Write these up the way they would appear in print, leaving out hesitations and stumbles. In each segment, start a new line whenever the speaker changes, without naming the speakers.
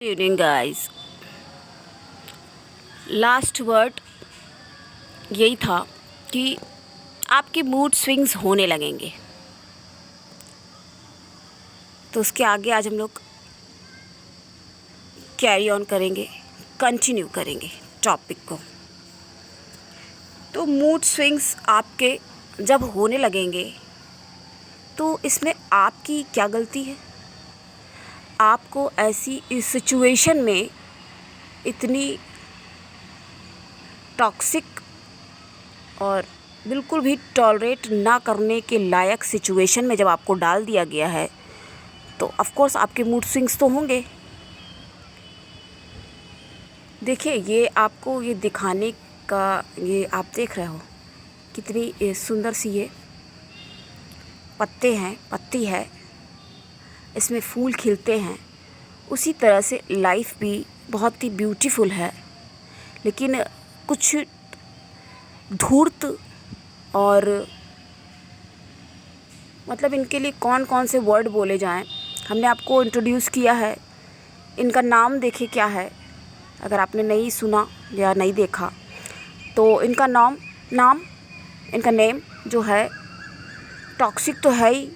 Evening guys. Last word यही था कि आपके मूड स्विंग्स होने लगेंगे। तो उसके आगे आज हम लोग कैरी ऑन करेंगे, कंटिन्यू करेंगे टॉपिक को। तो मूड स्विंग्स आपके जब होने लगेंगे तो इसमें आपकी क्या गलती है? आपको ऐसी इस सिचुएशन में इतनी टॉक्सिक और बिल्कुल भी टॉलरेट ना करने के लायक सिचुएशन में जब आपको डाल दिया गया है तो ऑफ कोर्स आपके मूड स्विंग्स तो होंगे। देखिए, ये आपको ये दिखाने का, ये आप देख रहे हो कितनी सुंदर सी ये पत्ते हैं, पत्ती है, इसमें फूल खिलते हैं। उसी तरह से लाइफ भी बहुत ही ब्यूटीफुल है, लेकिन कुछ धूर्त और मतलब इनके लिए कौन कौन से वर्ड बोले जाएं, हमने आपको इंट्रोड्यूस किया है। इनका नाम देखिए क्या है, अगर आपने नहीं सुना या नहीं देखा तो इनका इनका नेम जो है टॉक्सिक तो है ही,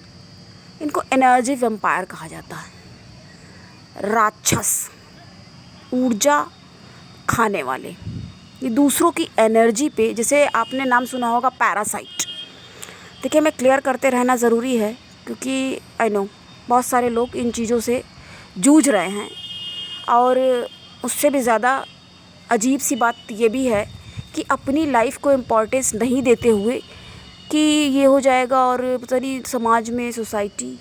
इनको एनर्जी वैम्पायर कहा जाता है। राक्षस, ऊर्जा खाने वाले, ये दूसरों की एनर्जी पे, जैसे आपने नाम सुना होगा पैरासाइट। देखिए, मैं क्लियर करते रहना ज़रूरी है क्योंकि आई नो बहुत सारे लोग इन चीज़ों से जूझ रहे हैं। और उससे भी ज़्यादा अजीब सी बात ये भी है कि अपनी लाइफ को इम्पोर्टेंस नहीं देते हुए कि ये हो जाएगा, और पता नहीं समाज में, सोसाइटी,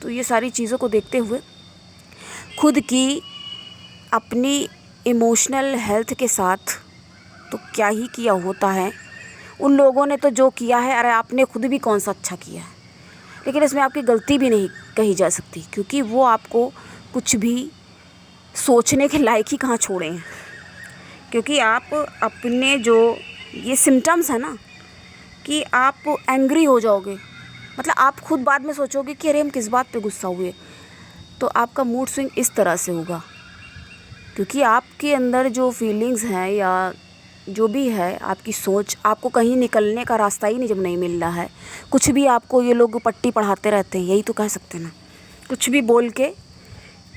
तो ये सारी चीज़ों को देखते हुए खुद की अपनी इमोशनल हेल्थ के साथ तो क्या ही किया होता है उन लोगों ने, तो जो किया है, अरे आपने खुद भी कौन सा अच्छा किया है। लेकिन इसमें आपकी गलती भी नहीं कही जा सकती क्योंकि वो आपको कुछ भी सोचने के लायक ही कहाँ छोड़े हैं। क्योंकि आप अपने जो ये सिम्टम्स है ना कि आप एंग्री हो जाओगे, मतलब आप खुद बाद में सोचोगे कि अरे हम किस बात पे गुस्सा हुए, तो आपका मूड स्विंग इस तरह से होगा। क्योंकि आपके अंदर जो फीलिंग्स हैं या जो भी है, आपकी सोच, आपको कहीं निकलने का रास्ता ही नहीं जब नहीं मिल रहा है। कुछ भी आपको ये लोग पट्टी पढ़ाते रहते हैं, यही तो कह सकते हैं ना, कुछ भी बोल के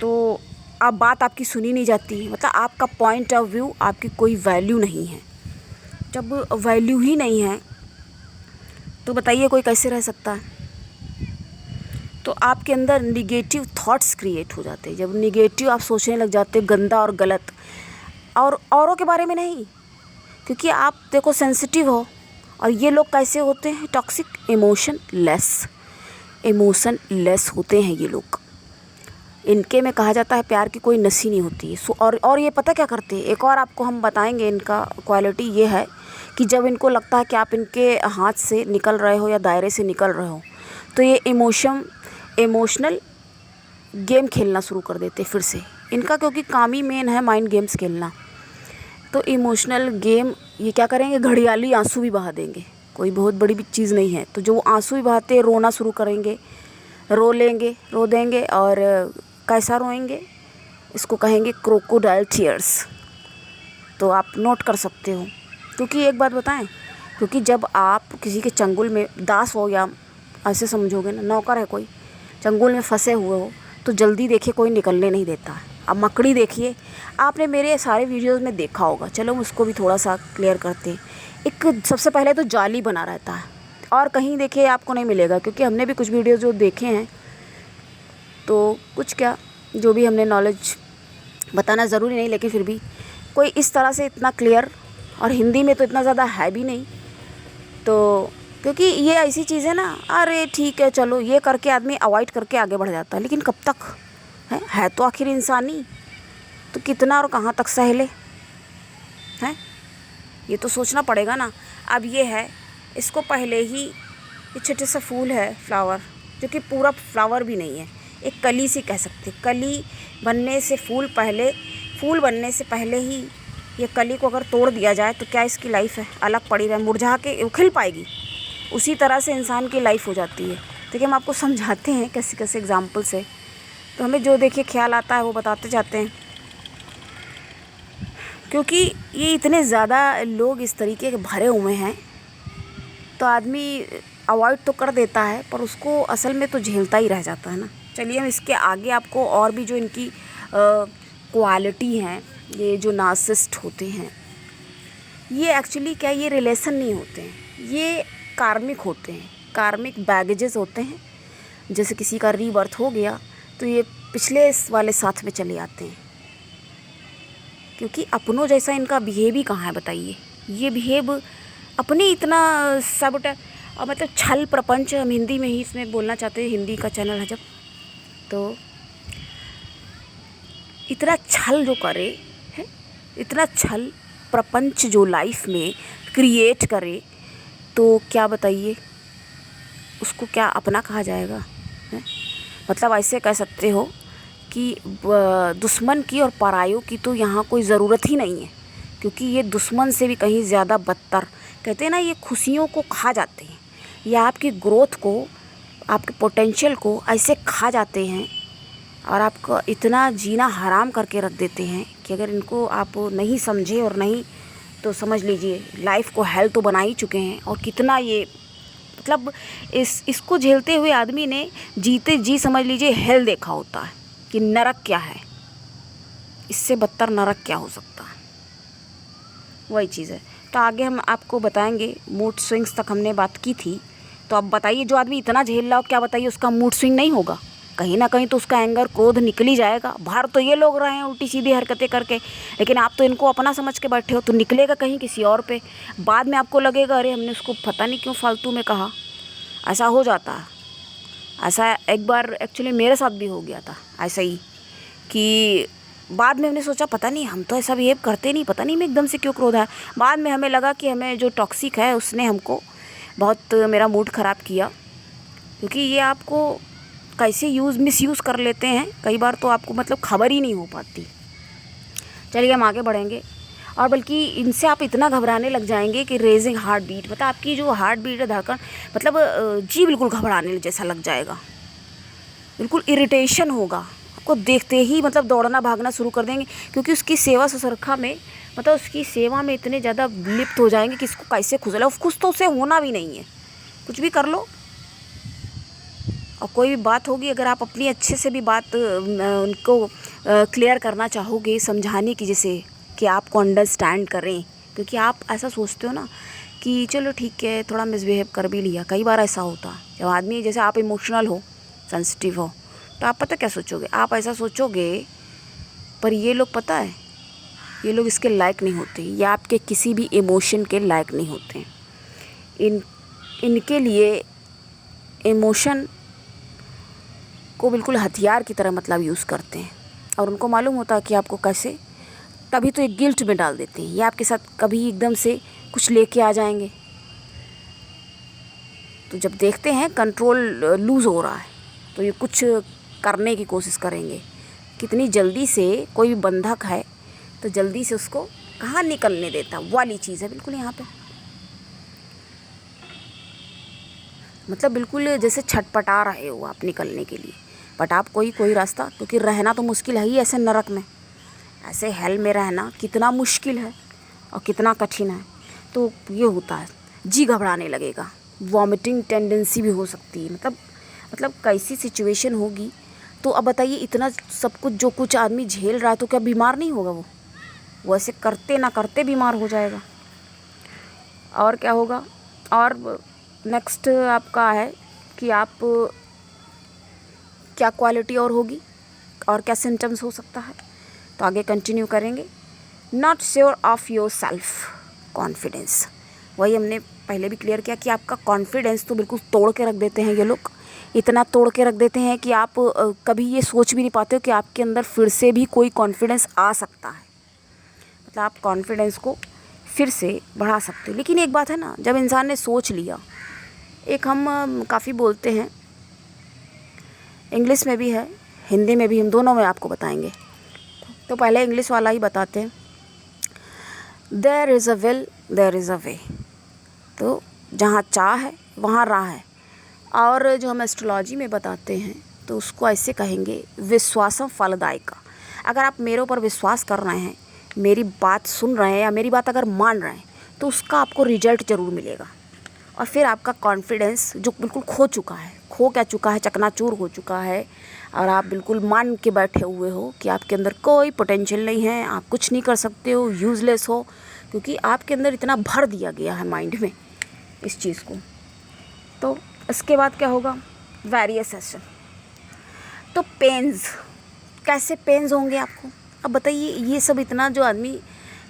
तो आप बात आपकी सुनी नहीं जाती, मतलब आपका पॉइंट ऑफ व्यू, आपकी कोई वैल्यू नहीं है। जब वैल्यू ही नहीं है तो बताइए कोई कैसे रह सकता है। तो आपके अंदर निगेटिव थॉट्स क्रिएट हो जाते हैं। जब निगेटिव आप सोचने लग जाते हो, गंदा और गलत, और औरों के बारे में नहीं, क्योंकि आप देखो सेंसिटिव हो। और ये लोग कैसे होते हैं? टॉक्सिक, इमोशन लेस होते हैं ये लोग। इनके में कहा जाता है प्यार की कोई नसी नहीं होती है। और ये पता क्या करते हैं, एक और आपको हम बताएंगे इनका क्वालिटी ये है कि जब इनको लगता है कि आप इनके हाथ से निकल रहे हो या दायरे से निकल रहे हो तो ये इमोशनल गेम खेलना शुरू कर देते फिर से। इनका क्योंकि काम ही मेन है माइंड गेम्स खेलना, तो इमोशनल गेम ये क्या करेंगे, घड़ियाली आंसू भी बहा देंगे। कोई बहुत बड़ी भी चीज़ नहीं है, तो जो आंसू भी बहाते रोना शुरू करेंगे, रो देंगे। और कैसा रोएंगे, इसको कहेंगे क्रोकोडाइल टीयर्स। तो आप नोट कर सकते हो। क्योंकि एक बात बताएं, क्योंकि जब आप किसी के चंगुल में दास हो, या ऐसे समझोगे ना, नौकर है कोई, चंगुल में फंसे हुए हो, तो जल्दी देखिए कोई निकलने नहीं देता है। अब मकड़ी देखिए, आपने मेरे सारे वीडियोस में देखा होगा, चलो उसको भी थोड़ा सा क्लियर करते हैं। एक सबसे पहले तो जाली बना रहता है, और कहीं देखिए आपको नहीं मिलेगा, क्योंकि हमने भी कुछ वीडियोस जो देखे हैं, तो कुछ क्या जो भी हमने नॉलेज बताना ज़रूरी नहीं, लेकिन फिर भी कोई इस तरह से इतना क्लियर, और हिंदी में तो इतना ज़्यादा है भी नहीं। तो क्योंकि ये ऐसी चीज़ है ना, अरे ठीक है चलो, ये करके आदमी अवॉइड करके आगे बढ़ जाता है, लेकिन कब तक है तो आखिर इंसानी, तो कितना और कहाँ तक सह ले हैं, ये तो सोचना पड़ेगा ना। अब ये है, इसको पहले ही ये छोटे सा फूल है, फ्लावर, जो कि पूरा फ्लावर भी नहीं है, एक कली सी कह सकते। कली बनने से फूल बनने से पहले ही ये कली को अगर तोड़ दिया जाए तो क्या इसकी लाइफ है, अलग पड़ी रहे, मुरझा के खिल पाएगी। उसी तरह से इंसान की लाइफ हो जाती है। देखिए, हम आपको समझाते हैं कैसे कैसे एग्जाम्पल से, तो हमें जो देखिए ख्याल आता है वो बताते जाते हैं। क्योंकि ये इतने ज़्यादा लोग इस तरीके के भरे हुए हैं तो आदमी अवॉइड तो कर देता है पर उसको असल में तो झेलता ही रह जाता है ना। चलिए हम इसके आगे आपको और भी जो इनकी क्वालिटी हैं, ये जो नार्सिसिस्ट होते हैं, ये एक्चुअली क्या, ये रिलेशन नहीं होते हैं, ये कार्मिक होते हैं, कार्मिक बैगेजेस होते हैं। जैसे किसी का रीबर्थ हो गया तो ये पिछले वाले साथ में चले आते हैं, क्योंकि अपनों जैसा इनका बिहेव ही कहाँ है बताइए। ये बिहेव अपने इतना सब और मतलब छल प्रपंच, हम हिंदी में ही इसमें बोलना चाहते हैं, हिंदी का चैनल है जब, तो इतना छल जो करे है, इतना छल प्रपंच जो लाइफ में क्रिएट करे, तो क्या बताइए उसको क्या अपना कहा जाएगा है? मतलब ऐसे कह सकते हो कि दुश्मन की और परायों की तो यहाँ कोई ज़रूरत ही नहीं है, क्योंकि ये दुश्मन से भी कहीं ज़्यादा बदतर, कहते हैं ना, ये खुशियों को खा जाते हैं, ये आपकी ग्रोथ को, आपके पोटेंशियल को ऐसे खा जाते हैं और आपको इतना जीना हराम करके रख देते हैं कि अगर इनको आप नहीं समझे और नहीं तो समझ लीजिए लाइफ को हेल तो बना ही चुके हैं। और कितना ये मतलब इसको झेलते हुए आदमी ने जीते जी समझ लीजिए हेल देखा होता है कि नरक क्या है, इससे बदतर नरक क्या हो सकता है, वही चीज़ है। तो आगे हम आपको बताएंगे, मूड स्विंग्स तक हमने बात की थी, तो अब बताइए जो आदमी इतना झेल रहा हो, क्या बताइए उसका मूड स्विंग नहीं होगा, कहीं ना कहीं तो उसका एंगर, क्रोध निकल ही जाएगा। बाहर तो ये लोग रहे हैं उल्टी सीधी हरकतें करके, लेकिन आप तो इनको अपना समझ के बैठे हो, तो निकलेगा कहीं किसी और पे। बाद में आपको लगेगा अरे हमने उसको पता नहीं क्यों फालतू में कहा। ऐसा हो जाता है। ऐसा एक बार एक्चुअली मेरे साथ भी हो गया था ऐसा ही, कि बाद में हमने सोचा पता नहीं हम तो ऐसा बिहेव करते नहीं, पता नहीं मैं एकदम से क्यों क्रोध है। बाद में हमें लगा कि हमें जो टॉक्सिक है उसने हमको बहुत मेरा मूड ख़राब किया, क्योंकि ये आपको कैसे मिसयूज़ कर लेते हैं कई बार, तो आपको मतलब खबर ही नहीं हो पाती। चलिए हम आगे बढ़ेंगे, और बल्कि इनसे आप इतना घबराने लग जाएंगे कि रेजिंग हार्ट बीट, मतलब आपकी जो हार्ट बीट है, धड़कन, मतलब जी बिल्कुल घबराने जैसा लग जाएगा, बिल्कुल इरिटेशन होगा आपको देखते ही, मतलब दौड़ना भागना शुरू कर देंगे, क्योंकि उसकी सेवा ससरखा में, मतलब उसकी सेवा में इतने ज़्यादा लिप्त हो जाएंगे कि इसको कैसे खुजला, खुश तो उसे होना भी नहीं है, कुछ भी कर लो। और कोई भी बात होगी, अगर आप अपनी अच्छे से भी बात उनको क्लियर करना चाहोगे, समझाने की, जैसे कि आपको अंडरस्टैंड करें, क्योंकि आप ऐसा सोचते हो ना कि चलो ठीक है थोड़ा मिसबिहेव कर भी लिया। कई बार ऐसा होता है जब आदमी, जैसे आप इमोशनल हो, सेंसिटिव हो, तो आप पता क्या सोचोगे, आप ऐसा सोचोगे, पर ये लोग पता है ये लोग इसके लायक नहीं होते, या आपके किसी भी इमोशन के लायक नहीं होते। इनके लिए इमोशन को बिल्कुल हथियार की तरह मतलब यूज़ करते हैं, और उनको मालूम होता है कि आपको कैसे, तभी तो एक गिल्ट में डाल देते हैं। ये आपके साथ कभी एकदम से कुछ लेके आ जाएंगे, तो जब देखते हैं कंट्रोल लूज़ हो रहा है तो ये कुछ करने की कोशिश करेंगे। कितनी जल्दी से कोई भी बंधक है तो जल्दी से उसको कहाँ निकलने देता, वाली चीज़ है बिल्कुल यहाँ पे। मतलब बिल्कुल जैसे छटपटा रहे हो आप निकलने के लिए, बट आप कोई रास्ता, क्योंकि रहना तो मुश्किल है ही ऐसे नरक में, ऐसे हेल में रहना कितना मुश्किल है और कितना कठिन है। तो ये होता है, जी घबराने लगेगा, वॉमिटिंग टेंडेंसी भी हो सकती है, मतलब कैसी सिचुएशन होगी। तो अब बताइए इतना सब कुछ जो कुछ आदमी झेल रहा है तो क्या बीमार नहीं होगा वो ऐसे करते ना करते बीमार हो जाएगा। और क्या होगा, और नेक्स्ट आपका है कि आप क्या क्वालिटी और होगी और क्या सिम्टम्स हो सकता है, तो आगे कंटिन्यू करेंगे। Not sure of your self confidence, वही हमने पहले भी क्लियर किया कि आपका कॉन्फिडेंस तो बिल्कुल तोड़ के रख देते हैं ये लोग, इतना तोड़ के रख देते हैं कि आप कभी ये सोच भी नहीं पाते हो कि आपके अंदर फिर से भी कोई कॉन्फिडेंस आ सकता है, मतलब आप कॉन्फिडेंस को फिर से बढ़ा सकते हो। लेकिन एक बात है ना, जब इंसान ने सोच लिया, एक हम काफ़ी बोलते हैं, इंग्लिश में भी है हिंदी में भी, हम दोनों में आपको बताएंगे, तो पहले इंग्लिश वाला ही बताते हैं। There is a will there is a way, तो जहाँ चाह है वहाँ राह है। और जो हम एस्ट्रोलॉजी में बताते हैं तो उसको ऐसे कहेंगे, विश्वासम फलदायिका। अगर आप मेरे ऊपर विश्वास कर रहे हैं मेरी बात सुन रहे हैं या मेरी बात अगर मान रहे हैं तो उसका आपको रिजल्ट ज़रूर मिलेगा। और फिर आपका कॉन्फिडेंस जो बिल्कुल खो चुका है, खो क्या चुका है, चकनाचूर हो चुका है, और आप बिल्कुल मान के बैठे हुए हो कि आपके अंदर कोई पोटेंशियल नहीं है, आप कुछ नहीं कर सकते हो, यूज़लेस हो, क्योंकि आपके अंदर इतना भर दिया गया है माइंड में इस चीज़ को। तो इसके बाद क्या होगा, वेरिएशन। तो पेन्स, कैसे पेन्स होंगे आपको? अब बताइए, ये सब इतना जो आदमी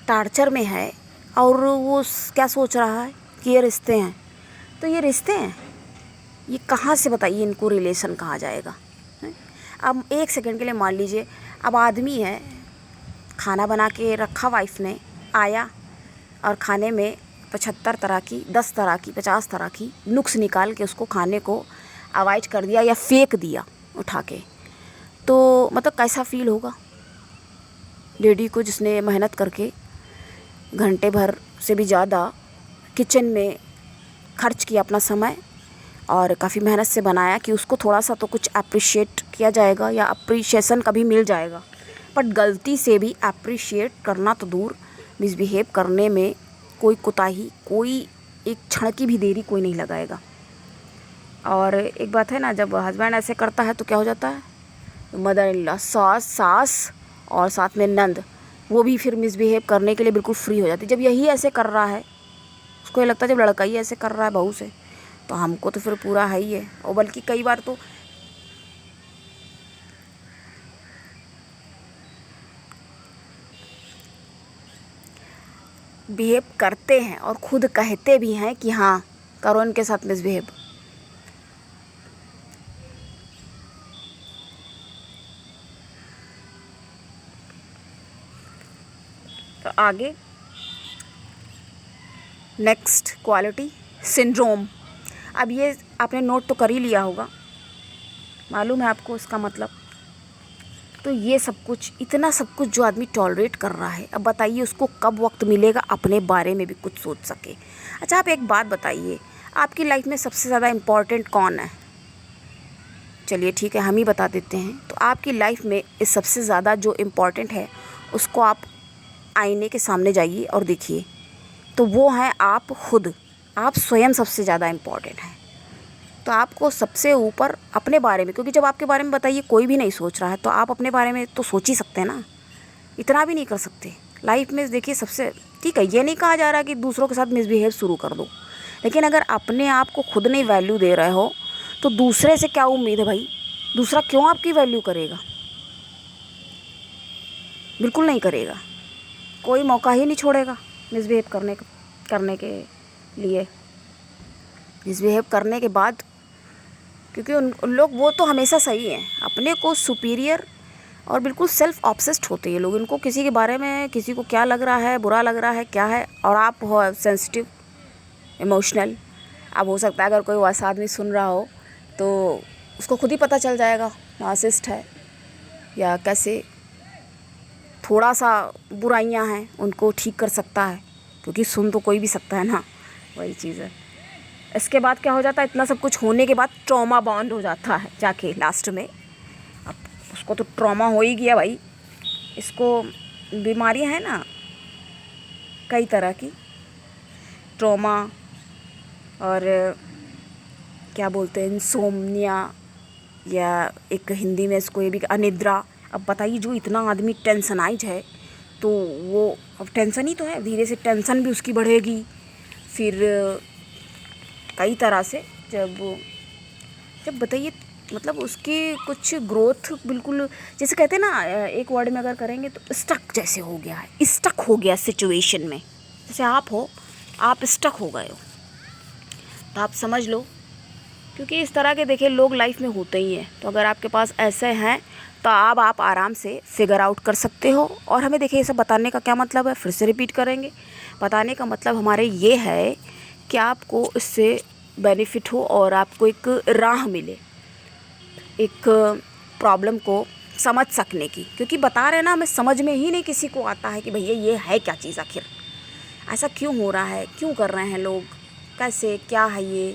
टार्चर में है और वो क्या सोच रहा है कि ये रिश्ते हैं, तो ये रिश्ते हैं, ये कहाँ से बताइए इनको रिलेशन कहा जाएगा? अब एक सेकंड के लिए मान लीजिए, अब आदमी है, खाना बना के रखा वाइफ ने, आया और खाने में 75 तरह की, 10 तरह की, 50 तरह की नुक्स निकाल के उसको खाने को अवॉइड कर दिया या फेंक दिया उठा के, तो मतलब कैसा फील होगा लेडी को, जिसने मेहनत करके घंटे भर से भी ज़्यादा किचन में खर्च किया अपना समय और काफ़ी मेहनत से बनाया कि उसको थोड़ा सा तो कुछ अप्रिशिएट किया जाएगा या अप्रिशिएशन कभी मिल जाएगा। बट गलती से भी अप्रिशिएट करना तो दूर, मिसबिहेव करने में कोई कोताही, कोई एक क्षण की भी देरी कोई नहीं लगाएगा। और एक बात है ना, जब हस्बैंड ऐसे करता है तो क्या हो जाता है, मदर इन लॉ, सास और साथ में नंद, वो भी फिर मिसबिहेव करने के लिए बिल्कुल फ्री हो जाती है। जब यही ऐसे कर रहा है, उसको ये लगता है जब लड़का ही ऐसे कर रहा है बहू से, तो हमको तो फिर पूरा है ही है। और बल्कि कई बार तो बिहेव करते हैं और खुद कहते भी हैं कि हाँ करो इनके साथ मिसबिहेव। तो आगे नेक्स्ट क्वालिटी, सिंड्रोम। अब ये आपने नोट तो कर ही लिया होगा, मालूम है आपको इसका मतलब। तो ये सब कुछ, इतना सब कुछ जो आदमी टॉलरेट कर रहा है, अब बताइए उसको कब वक्त मिलेगा अपने बारे में भी कुछ सोच सके। अच्छा आप एक बात बताइए, आपकी लाइफ में सबसे ज़्यादा इम्पॉर्टेंट कौन है? चलिए ठीक है, हम ही बता देते हैं। तो आपकी लाइफ में इस सबसे ज़्यादा जो इम्पॉर्टेंट है, उसको आप आईने के सामने जाइए और देखिए, तो वो है आप खुद। आप स्वयं सबसे ज़्यादा इम्पॉर्टेंट है। तो आपको सबसे ऊपर अपने बारे में, क्योंकि जब आपके बारे में बताइए कोई भी नहीं सोच रहा है, तो आप अपने बारे में तो सोच ही सकते हैं ना, इतना भी नहीं कर सकते लाइफ में। देखिए सबसे, ठीक है, ये नहीं कहा जा रहा कि दूसरों के साथ मिसबिहेव शुरू कर दो, लेकिन अगर अपने आप को खुद नहीं वैल्यू दे रहे हो तो दूसरे से क्या उम्मीद है भाई? दूसरा क्यों आपकी वैल्यू करेगा? बिल्कुल नहीं करेगा, कोई मौका ही नहीं छोड़ेगा मिसबिहेव करने के लिए। मिसबिहेव करने के बाद, क्योंकि उन लोग वो तो हमेशा सही हैं, अपने को सुपीरियर और बिल्कुल सेल्फ ऑब्सेस्ड होते हैं ये लोग। इनको किसी के बारे में, किसी को क्या लग रहा है, बुरा लग रहा है, क्या है। और आप हो सेंसिटिव, इमोशनल। अब हो सकता है अगर कोई वैसा आदमी सुन रहा हो तो उसको खुद ही पता चल जाएगा नार्सिसिस्ट है या कैसे, थोड़ा सा बुराइयां हैं उनको ठीक कर सकता है, क्योंकि सुन तो कोई भी सकता है ना, वही चीज़ है। इसके बाद क्या हो जाता है, इतना सब कुछ होने के बाद ट्रॉमा बॉन्ड हो जाता है जाके लास्ट में। अब उसको तो ट्रॉमा हो ही गया भाई, इसको बीमारियां हैं ना कई तरह की, ट्रॉमा और क्या बोलते हैं, इंसोम्निया, या एक हिंदी में इसको ये भी अनिद्रा। अब बताइए जो इतना आदमी टेंशनाइज है, तो वो अब टेंशन ही तो है, धीरे से टेंशन भी उसकी बढ़ेगी। फिर कई तरह से जब बताइए, मतलब उसकी कुछ ग्रोथ बिल्कुल, जैसे कहते हैं ना, एक वर्ड में अगर करेंगे तो स्टक जैसे हो गया है, स्टक हो गया सिचुएशन में। जैसे आप हो, आप स्टक हो गए हो, तो आप समझ लो, क्योंकि इस तरह के देखिए लोग लाइफ में होते ही हैं। तो अगर आपके पास ऐसे हैं तो अब आप आराम से फिगर आउट कर सकते हो। और हमें देखिए ये सब बताने का क्या मतलब है, फिर से रिपीट करेंगे। बताने का मतलब हमारे ये है कि आपको इससे बेनिफिट हो और आपको एक राह मिले, एक प्रॉब्लम को समझ सकने की। क्योंकि बता रहे ना, हमें समझ में ही नहीं किसी को आता है कि भैया ये है क्या चीज़, आखिर ऐसा क्यों हो रहा है, क्यों कर रहे हैं लोग, कैसे, क्या है ये।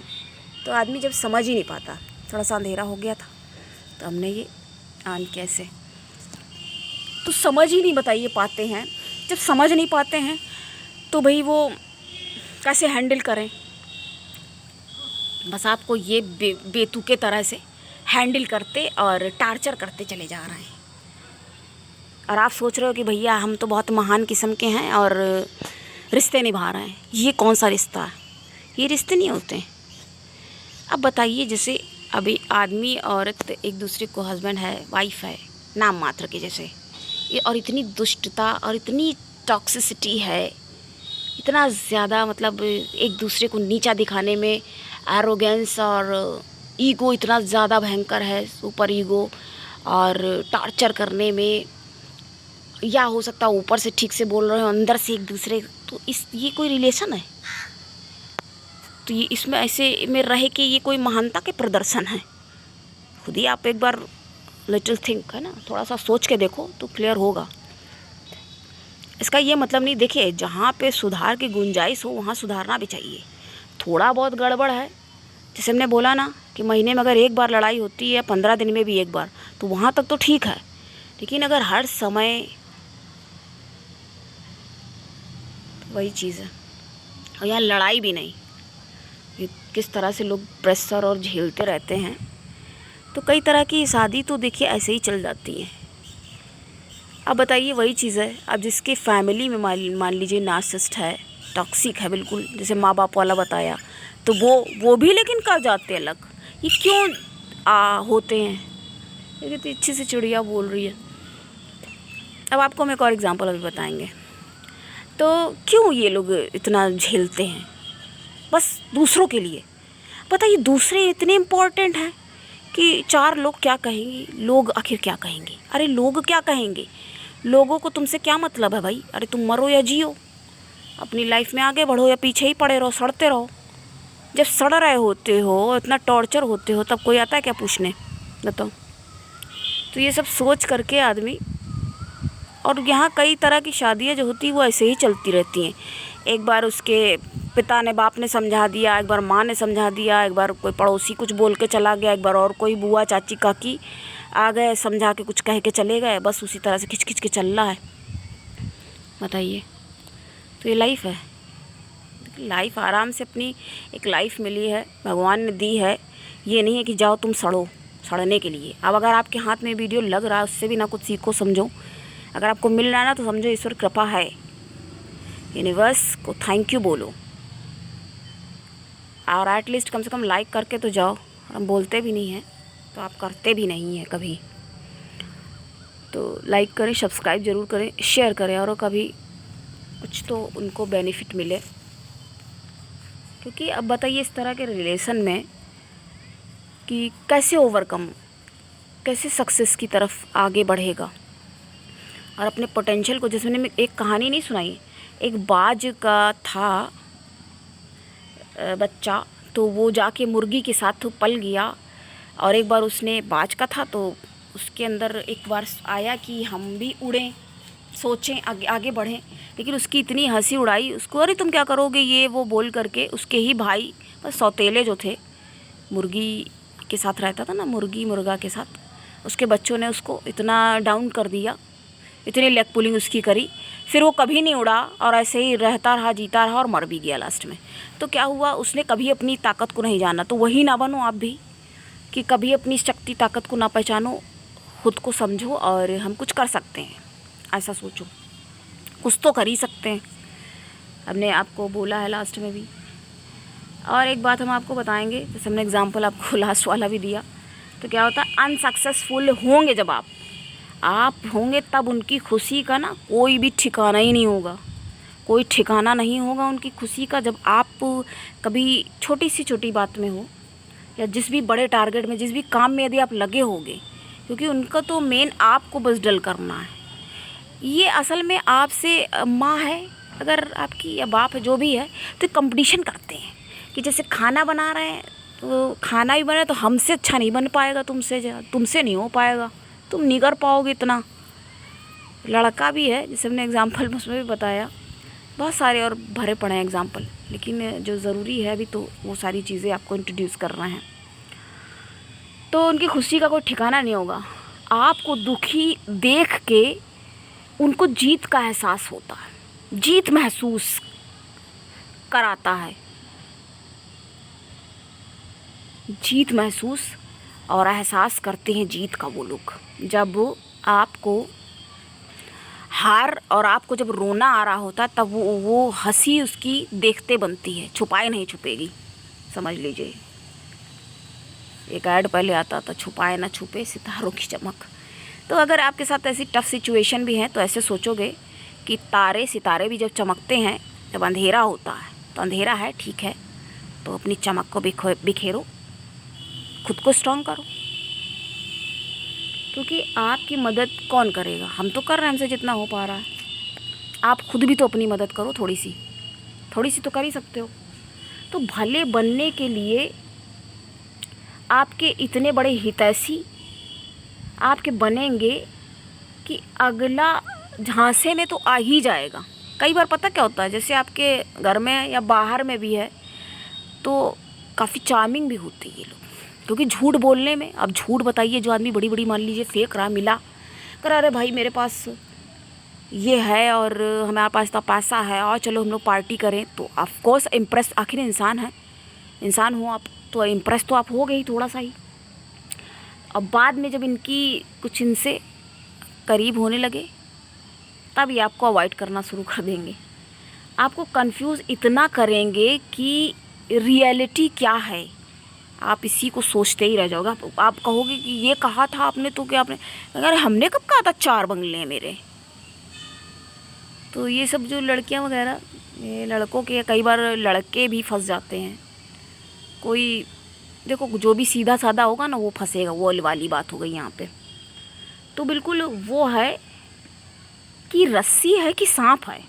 तो आदमी जब समझ ही नहीं पाता, थोड़ा सा अंधेरा हो गया था तो हमने ये ऑन कैसे, तो समझ ही नहीं बताइए पाते हैं जब समझ नहीं पाते हैं तो भाई वो कैसे हैंडल करें। बस आपको ये बेतुके तरह से हैंडल करते और टार्चर करते चले जा रहे हैं। और आप सोच रहे हो कि भैया हम तो बहुत महान किस्म के हैं और रिश्ते निभा रहे हैं। ये कौन सा रिश्ता है? ये रिश्ते नहीं होते हैं। अब बताइए, जैसे अभी आदमी औरत एक दूसरे को, हस्बैंड है वाइफ है, नाम मात्र के जैसे, ये और इतनी दुष्टता और इतनी टॉक्सिसिटी है, इतना ज़्यादा मतलब एक दूसरे को नीचा दिखाने में एरोगेंस और ईगो इतना ज़्यादा भयंकर है, सुपर ईगो, और टॉर्चर करने में, या हो सकता है ऊपर से ठीक से बोल रहे हो अंदर से एक दूसरे, तो ये कोई रिलेशन है? तो ये इसमें ऐसे में रहे कि ये कोई महानता के प्रदर्शन है? खुद ही आप एक बार लिटिल थिंक, है ना, थोड़ा सा सोच के देखो तो क्लियर होगा। इसका ये मतलब नहीं, देखिए जहाँ पे सुधार की गुंजाइश हो वहाँ सुधारना भी चाहिए। थोड़ा बहुत गड़बड़ है, जैसे हमने बोला ना कि महीने में अगर एक बार लड़ाई होती है, 15 दिन में भी एक बार, तो वहाँ तक तो ठीक है। लेकिन अगर हर समय, तो वही चीज़ है। और यहाँ लड़ाई भी नहीं, ये किस तरह से लोग प्रेशर और झेलते रहते हैं। तो कई तरह की शादी तो देखिए ऐसे ही चल जाती है। अब बताइए, वही चीज़ है, अब जिसके फैमिली में मान लीजिए नार्सिसिस्ट है, टॉक्सिक है बिल्कुल, जैसे माँ बाप वाला बताया, तो वो भी लेकिन कर जाते हैं अलग। ये क्यों होते हैं? ये कितनी अच्छी सी चिड़िया बोल रही है। अब आपको हम एक और एग्जांपल अभी बताएंगे। तो क्यों ये लोग इतना झेलते हैं बस दूसरों के लिए? बताइए, दूसरे इतने इम्पोर्टेंट हैं कि 4 लोग क्या कहेंगे, लोग आखिर क्या कहेंगे? अरे लोग क्या कहेंगे? लोगों को तुमसे क्या मतलब है भाई? अरे तुम मरो या जियो, अपनी लाइफ में आगे बढ़ो या पीछे ही पड़े रहो, सड़ते रहो। जब सड़ रहे होते हो, इतना टॉर्चर होते हो, तब कोई आता है क्या पूछने? बताओ। तो ये सब सोच करके आदमी, और यहाँ कई तरह की शादियाँ जो होती हैं वो ऐसे ही चलती रहती हैं। एक बार उसके पिता ने, बाप ने समझा दिया, एक बार माँ ने समझा दिया, एक बार कोई पड़ोसी कुछ बोल के चला गया, एक बार और कोई बुआ चाची काकी आ गए, समझा के कुछ कह के चले गए, बस उसी तरह से खिंच खिंच के चल रहा है। बताइए, तो ये लाइफ है? लाइफ आराम से अपनी एक लाइफ मिली है, भगवान ने दी है। ये नहीं है कि जाओ तुम सड़ो, सड़ने के लिए। अब अगर आपके हाथ में वीडियो लग रहा है, उससे भी ना कुछ सीखो समझो। अगर आपको मिल रहा है ना, तो समझो ईश्वर कृपा है, यूनिवर्स को थैंक यू बोलो, और एटलीस्ट कम से कम लाइक करके तो जाओ। हम बोलते भी नहीं हैं तो आप करते भी नहीं हैं कभी। तो लाइक करें, सब्सक्राइब ज़रूर करें, शेयर करें, और कभी कुछ तो उनको बेनिफिट मिले। क्योंकि अब बताइए, इस तरह के रिलेशन में कि कैसे ओवरकम, कैसे सक्सेस की तरफ आगे बढ़ेगा और अपने पोटेंशियल को। जैसे मैंने एक कहानी नहीं सुनाई, एक बाज का था बच्चा, तो वो जाके मुर्गी के साथ पल गया, और एक बार उसने, बाज का था तो उसके अंदर एक बार आया कि हम भी उड़ें, सोचें, आगे बढ़ें। लेकिन उसकी इतनी हंसी उड़ाई उसको, अरे तुम क्या करोगे ये वो बोल करके। उसके ही भाई, बस सौतेले जो थे, मुर्गी के साथ रहता था ना, मुर्गी मुर्गा के साथ, उसके बच्चों ने उसको इतना डाउन कर दिया, इतनी लेग पुलिंग उसकी करी, फिर वो कभी नहीं उड़ा और ऐसे ही रहता रहा, जीता रहा और मर भी गया लास्ट में। तो क्या हुआ, उसने कभी अपनी ताकत को नहीं जाना। तो वही ना बनो आप भी, कि कभी अपनी शक्ति ताकत को ना पहचानो, खुद को समझो और हम कुछ कर सकते हैं, ऐसा सोचो, कुछ तो कर ही सकते हैं। हमने आपको बोला है लास्ट में भी। और एक बात हम आपको बताएंगे, जैसे हमने एग्जाम्पल आपको लास्ट वाला भी दिया, तो क्या होता है, अनसक्सेसफुल होंगे जब आप होंगे, तब उनकी खुशी का ना कोई भी ठिकाना ही नहीं होगा, कोई ठिकाना नहीं होगा उनकी खुशी का। जब आप कभी छोटी सी छोटी बात में हो, या जिस भी बड़े टारगेट में, जिस भी काम में यदि आप लगे होगे, क्योंकि उनका तो मेन आपको बस डल करना है। ये असल में आपसे माँ है अगर आपकी, या बाप है, जो भी है, तो कंपटीशन करते हैं कि जैसे खाना बना रहे हैं, तो खाना भी बना तो हमसे अच्छा नहीं बन पाएगा, तुमसे नहीं हो पाएगा, तुम नहीं कर पाओगे इतना। लड़का भी है, जैसे हमने एग्जाम्पल उसमें भी बताया, बहुत सारे और भरे पड़े हैं एग्जाम्पल, लेकिन जो ज़रूरी है अभी तो वो सारी चीज़ें आपको इंट्रोड्यूस कर रहे हैं। तो उनकी खुशी का कोई ठिकाना नहीं होगा। आपको दुखी देख के उनको जीत का एहसास होता है, जीत महसूस कराता है, जीत महसूस और एहसास करते हैं जीत का वो लोग। जब आपको हार और आपको जब रोना आ रहा होता है तब वो हंसी उसकी देखते बनती है, छुपाए नहीं छुपेगी, समझ लीजिए। एक ऐड पहले आता था, छुपाए ना छुपे सितारों की चमक। तो अगर आपके साथ ऐसी टफ सिचुएशन भी है तो ऐसे सोचोगे कि तारे सितारे भी जब चमकते हैं, जब अंधेरा होता है तो अंधेरा है ठीक है, तो अपनी चमक को बिखेरो, खुद को स्ट्रॉन्ग करो, क्योंकि आपकी मदद कौन करेगा? हम तो कर रहे हैं, हमसे जितना हो पा रहा है। आप खुद भी तो अपनी मदद करो, थोड़ी सी तो कर ही सकते हो। तो भले बनने के लिए आपके इतने बड़े हितैषी आपके बनेंगे कि अगला झांसे में तो आ ही जाएगा। कई बार पता क्या होता है, जैसे आपके घर में या बाहर में भी है तो काफ़ी चार्मिंग भी होती है ये लोग, क्योंकि झूठ बोलने में, अब झूठ बताइए, जो आदमी बड़ी बड़ी मान लीजिए फेंक रहा, मिला कर अरे भाई मेरे पास ये है और हमारे पास इतना पैसा है और चलो हम लोग पार्टी करें, तो ऑफ कोर्स इम्प्रेस, आखिर इंसान है, इंसान हो आप तो इम्प्रेस तो आप हो गए ही थोड़ा सा ही। अब बाद में जब कुछ इनसे करीब होने लगे तब ये आपको अवॉइड करना शुरू कर देंगे, आपको कंफ्यूज इतना करेंगे कि रियलिटी क्या है, आप इसी को सोचते ही रह जाओगे। आप कहोगे कि ये कहा था आपने, तो क्या आपने, अगर हमने कब कहा था 4 बंगले हैं मेरे। तो ये सब जो लड़कियां वगैरह, ये लड़कों के, कई बार लड़के भी फंस जाते हैं। कोई देखो, जो भी सीधा साधा होगा ना वो फंसेगा, वो वाली बात हो गई यहाँ पे। तो बिल्कुल वो है कि रस्सी है कि सांप है,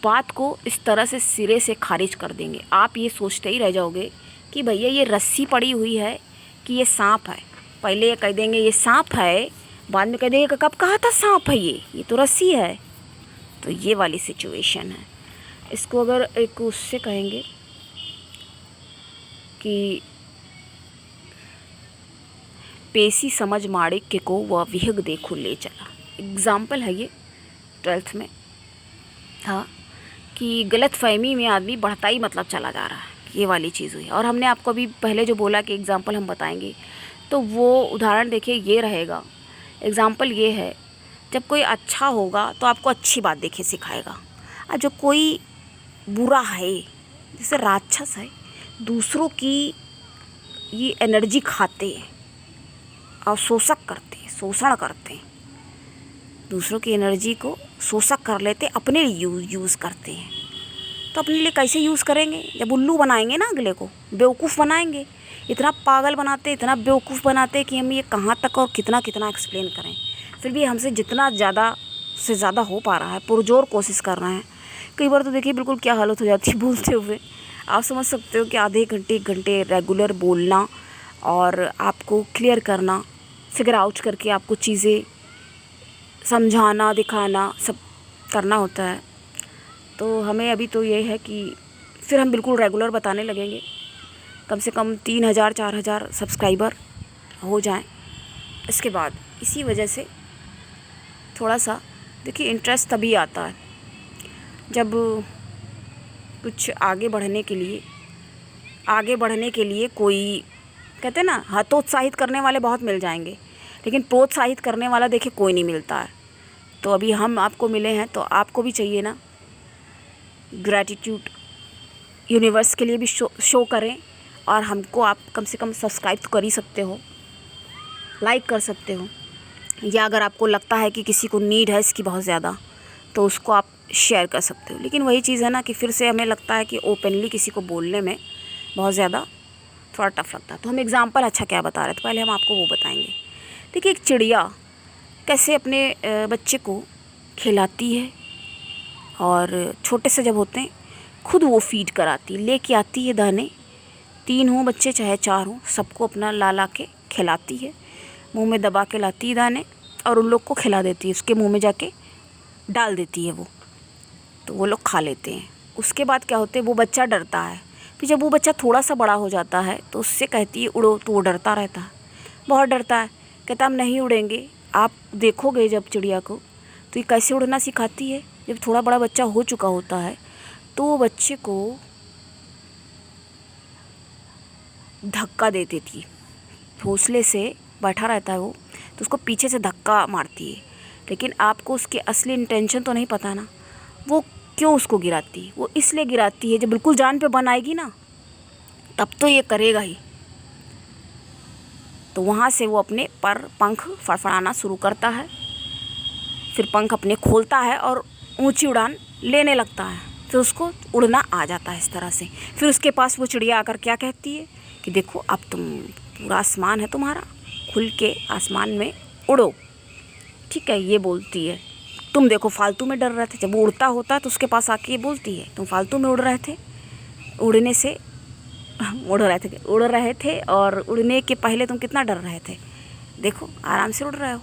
बात को इस तरह से सिरे से खारिज कर देंगे। आप ये सोचते ही रह जाओगे कि भैया ये रस्सी पड़ी हुई है कि ये सांप है। पहले ये कह देंगे ये सांप है, बाद में कह देंगे कब कहा था सांप है, ये तो रस्सी है। तो ये वाली सिचुएशन है। इसको अगर एक उससे कहेंगे कि पेशी समझ माणिक्य को वह विहग देखो ले चला। एग्ज़ाम्पल है ये 12th में था कि गलत फहमी में आदमी बढ़ता ही मतलब चला जा रहा है, ये वाली चीज़ हुई। और हमने आपको अभी पहले जो बोला कि एग्ज़ाम्पल हम बताएंगे, तो वो उदाहरण देखिए ये रहेगा। एग्ज़ाम्पल ये है, जब कोई अच्छा होगा तो आपको अच्छी बात देखिए सिखाएगा, और जो कोई बुरा है, जैसे राक्षस है, दूसरों की ये एनर्जी खाते हैं और शोषक करते हैं, शोषण करते हैं, दूसरों की एनर्जी को शोषक कर लेते, अपने लिए यूज़ करते हैं। तो अपने लिए कैसे यूज़ करेंगे? जब उल्लू बनाएंगे ना, अगले को बेवकूफ़ बनाएंगे, इतना पागल बनाते, इतना बेवकूफ़ बनाते कि हम ये कहाँ तक और कितना कितना एक्सप्लेन करें। फिर भी हमसे जितना ज़्यादा से ज़्यादा हो पा रहा है, पुरजोर कोशिश कर रहे हैं। कई बार तो देखिए बिल्कुल क्या हालत हो जाती है बोलते हुए, आप समझ सकते हो कि आधे घंटे 1 घंटे रेगुलर बोलना और आपको क्लियर करना, फिगर आउट करके आपको चीज़ें समझाना, दिखाना, सब करना होता है। तो हमें अभी तो ये है कि फिर हम बिल्कुल रेगुलर बताने लगेंगे, कम से कम 3000 4000 सब्सक्राइबर हो जाएं। इसके बाद इसी वजह से थोड़ा सा देखिए इंटरेस्ट तभी आता है जब कुछ आगे बढ़ने के लिए कोई, कहते हैं ना, हतोत्साहित करने वाले बहुत मिल जाएंगे, लेकिन प्रोत्साहित करने वाला देखिए कोई नहीं मिलता है। तो अभी हम आपको मिले हैं तो आपको भी चाहिए ना, ग्रैटिट्यूड यूनिवर्स के लिए भी शो करें, और हमको आप कम से कम सब्सक्राइब तो कर ही सकते हो, लाइक कर सकते हो, या अगर आपको लगता है कि किसी को नीड है इसकी बहुत ज़्यादा तो उसको आप शेयर कर सकते हो। लेकिन वही चीज़ है ना कि फिर से हमें लगता है कि ओपनली किसी को बोलने में बहुत ज़्यादा थोड़ा टफ लगता है। तो हम एग्ज़ाम्पल अच्छा क्या बता रहे थे, पहले हम आपको वो बताएंगे। देखिए एक चिड़िया कैसे अपने बच्चे को खिलाती है, और छोटे से जब होते हैं खुद वो फीड कराती, लेके आती है दाने, 3 हों बच्चे चाहे 4 हों, सबको अपना ला के खिलाती है, मुंह में दबा के लाती है दाने और उन लोग को खिला देती है, उसके मुंह में जाके डाल देती है वो, तो वो लोग खा लेते हैं। उसके बाद क्या होते है, वो बच्चा डरता है। फिर जब वो बच्चा थोड़ा सा बड़ा हो जाता है तो उससे कहती है उड़ो, तो वो डरता रहता है, बहुत डरता है, कहता हम नहीं उड़ेंगे, आप देखोगे जब चिड़िया को तो ये कैसे उड़ना सिखाती है। जब थोड़ा बड़ा बच्चा हो चुका होता है तो वो बच्चे को धक्का दे देती है, घोंसले से बैठा रहता है वो, तो उसको पीछे से धक्का मारती है। लेकिन आपको उसके असली इंटेंशन तो नहीं पता ना, वो क्यों उसको गिराती है। वो इसलिए गिराती है जब बिल्कुल जान पे बन आएगी ना, तब तो ये करेगा ही। तो वहाँ से वो अपने पर पंख फड़फड़ाना शुरू करता है, फिर पंख अपने खोलता है और ऊंची उड़ान लेने लगता है। फिर उसको उड़ना आ जाता है इस तरह से। फिर उसके पास वो चिड़िया आकर क्या कहती है कि देखो अब तुम, पूरा आसमान है तुम्हारा, खुल के आसमान में उड़ो। ठीक है, ये बोलती है। तुम देखो फालतू में डर रहे थे। जब वो उड़ता होता है तो उसके पास आके ये बोलती है, तुम फालतू में उड़ रहे थे, उड़ने से उड़ रहे थे और उड़ने के पहले तुम कितना डर रहे थे, देखो आराम से उड़ रहे हो।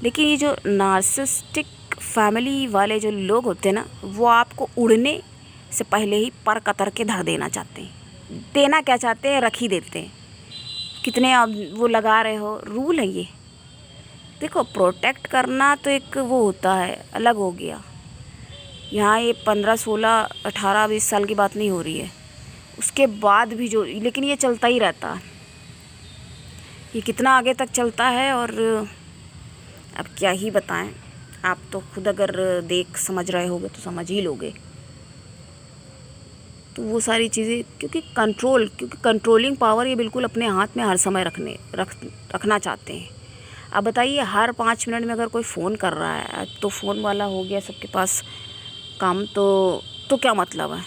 लेकिन ये जो नार्सिसिस्टिक फैमिली वाले जो लोग होते हैं ना, वो आपको उड़ने से पहले ही पर कतर के धर देना चाहते हैं। देना क्या चाहते हैं, रख ही देते हैं। कितने अब वो लगा रहे हो, रूल है ये। देखो प्रोटेक्ट करना तो एक वो होता है, अलग हो गया। यहाँ ये 15, 16, 18, 20 साल की बात नहीं हो रही है, उसके बाद भी जो, लेकिन ये चलता ही रहता है। ये कितना आगे तक चलता है और अब क्या ही बताएं। आप तो खुद अगर देख समझ रहे होगे तो समझ ही लोगे। तो वो सारी चीज़ें क्योंकि कंट्रोलिंग पावर ये बिल्कुल अपने हाथ में हर समय रखना चाहते हैं। अब बताइए, हर 5 मिनट में अगर कोई फ़ोन कर रहा है, तो फ़ोन वाला हो गया सबके पास काम, तो क्या मतलब है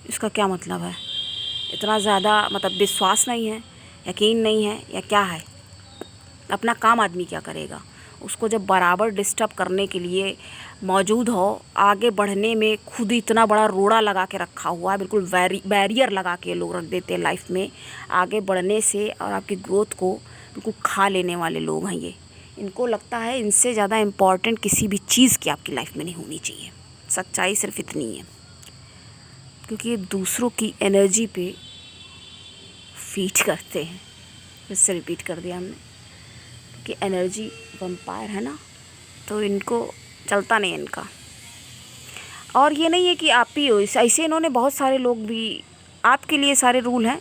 इसका, क्या मतलब है। इतना ज़्यादा मतलब विश्वास नहीं है, यकीन नहीं है, या क्या है। अपना काम आदमी क्या करेगा। उसको जब बराबर डिस्टर्ब करने के लिए मौजूद हो, आगे बढ़ने में खुद इतना बड़ा रोड़ा लगा के रखा हुआ है, बिल्कुल बैरियर लगा के लोग रख देते हैं लाइफ में आगे बढ़ने से, और आपकी ग्रोथ को बिल्कुल खा लेने वाले लोग हैं ये। इनको लगता है इनसे ज़्यादा इम्पॉर्टेंट किसी भी चीज़ की आपकी लाइफ में नहीं होनी चाहिए। सच्चाई सिर्फ इतनी है, क्योंकि ये दूसरों की एनर्जी पे फीड करते हैं। फिर से रिपीट कर दिया हमने कि एनर्जी वैम्पायर है ना, तो इनको चलता नहीं इनका। और ये नहीं है कि आप ही हो, ऐसे इन्होंने बहुत सारे लोग भी, आपके लिए सारे रूल हैं,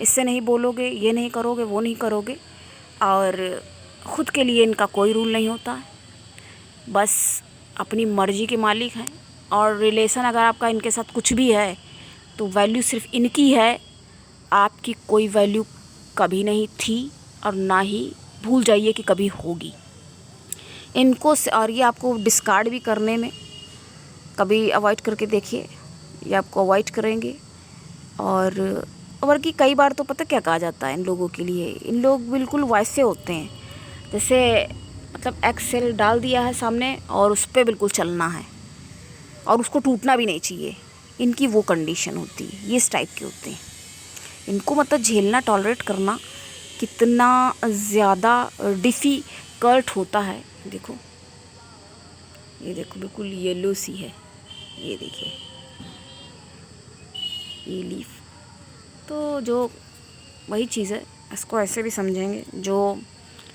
इससे नहीं बोलोगे, ये नहीं करोगे, वो नहीं करोगे, और ख़ुद के लिए इनका कोई रूल नहीं होता है। बस अपनी मर्ज़ी के मालिक हैं। और रिलेशन अगर आपका इनके साथ कुछ भी है तो वैल्यू सिर्फ इनकी है, आपकी कोई वैल्यू कभी नहीं थी और ना ही भूल जाइए कि कभी होगी। इनको और ये आपको डिस्कार्ड भी करने में कभी अवॉइड करके देखिए, ये आपको अवॉइड करेंगे। और बल्कि कई बार तो पता क्या कहा जाता है इन लोगों के लिए, इन लोग बिल्कुल वैसे होते हैं जैसे मतलब एक्सेल डाल दिया है सामने और उस पर बिल्कुल चलना है और उसको टूटना भी नहीं चाहिए। इनकी वो कंडीशन होती है, ये इस टाइप के होते हैं। इनको मतलब झेलना, टॉलरेट करना कितना ज़्यादा डिफ़िकल्ट होता है। देखो ये देखो बिल्कुल येलो सी है, ये देखिए ये लीफ। तो जो वही चीज़ है, इसको ऐसे भी समझेंगे। जो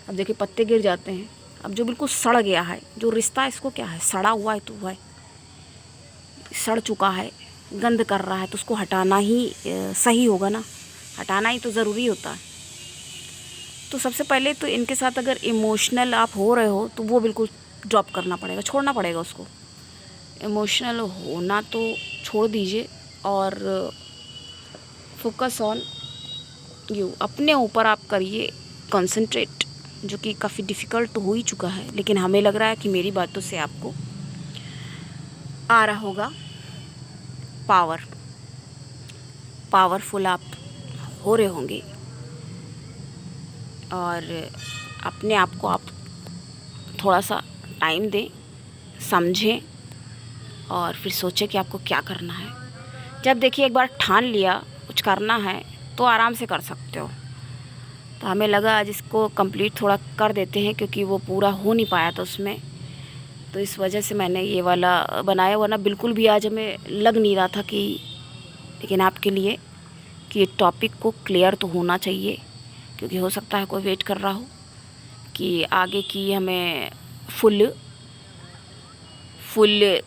अब देखिए पत्ते गिर जाते हैं, अब जो बिल्कुल सड़ गया है, जो रिश्ता इसको क्या है, सड़ा हुआ है, तो हुआ है, सड़ चुका है, गंद कर रहा है, तो उसको हटाना ही सही होगा ना, हटाना ही तो ज़रूरी होता है। तो सबसे पहले तो इनके साथ अगर इमोशनल आप हो रहे हो तो वो बिल्कुल ड्रॉप करना पड़ेगा, छोड़ना पड़ेगा उसको। इमोशनल होना तो छोड़ दीजिए और फोकस ऑन यू, अपने ऊपर आप करिए कंसंट्रेट, जो कि काफ़ी डिफ़िकल्ट तो हो ही चुका है, लेकिन हमें लग रहा है कि मेरी बातों से आपको आ रहा होगा पावरफुल आप हो रहे होंगे। और अपने आप को आप थोड़ा सा टाइम दें, समझें और फिर सोचें कि आपको क्या करना है। जब देखिए एक बार ठान लिया कुछ करना है तो आराम से कर सकते हो। तो हमें लगा जिसको कंप्लीट थोड़ा कर देते हैं, क्योंकि वो पूरा हो नहीं पाया था उसमें, तो इस वजह से मैंने ये वाला बनाया। वरना बिल्कुल भी आज हमें लग नहीं रहा था कि, लेकिन आपके लिए कि ये टॉपिक को क्लियर तो होना चाहिए, क्योंकि हो सकता है कोई वेट कर रहा हो कि आगे की हमें फुल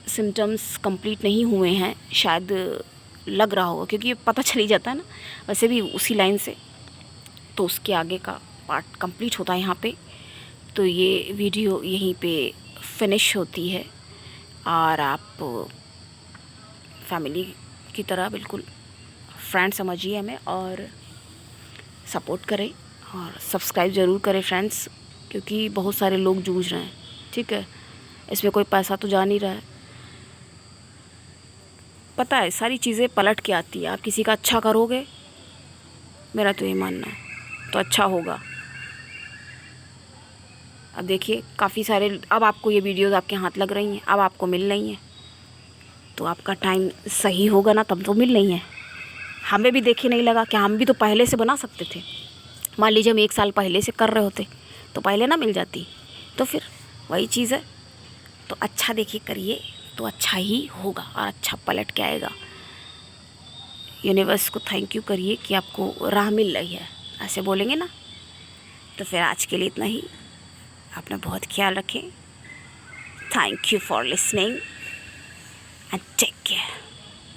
सिम्टम्स कंप्लीट नहीं हुए हैं, शायद लग रहा होगा, क्योंकि पता चल ही जाता है ना वैसे भी उसी लाइन से। तो उसके आगे का पार्ट कंप्लीट होता है यहाँ पे। तो ये वीडियो यहीं पे फिनिश होती है और आप फैमिली की तरह बिल्कुल फ्रेंड समझिए हमें और सपोर्ट करें और सब्सक्राइब ज़रूर करें फ्रेंड्स, क्योंकि बहुत सारे लोग जूझ रहे हैं। ठीक है, इसमें कोई पैसा तो जा नहीं रहा है। पता है सारी चीज़ें पलट के आती है। आप किसी का अच्छा करोगे, मेरा तो ये मानना है, तो अच्छा होगा। अब देखिए काफ़ी सारे, अब आपको ये वीडियोज़ आपके हाथ लग रही हैं, अब आपको मिल रही हैं, तो आपका टाइम सही होगा ना, तब तो मिल रही हैं। हमें भी देखिए नहीं लगा कि हम भी तो पहले से बना सकते थे। मान लीजिए हम 1 साल पहले से कर रहे होते तो पहले ना मिल जाती। तो फिर वही चीज़ है, तो अच्छा देखिए करिए तो अच्छा ही होगा और अच्छा पलट के आएगा। यूनिवर्स को थैंक यू करिए कि आपको राह मिल रही है, ऐसे बोलेंगे ना। तो फिर आज के लिए इतना ही। अपना बहुत ख्याल रखें। Thank you for listening and take care.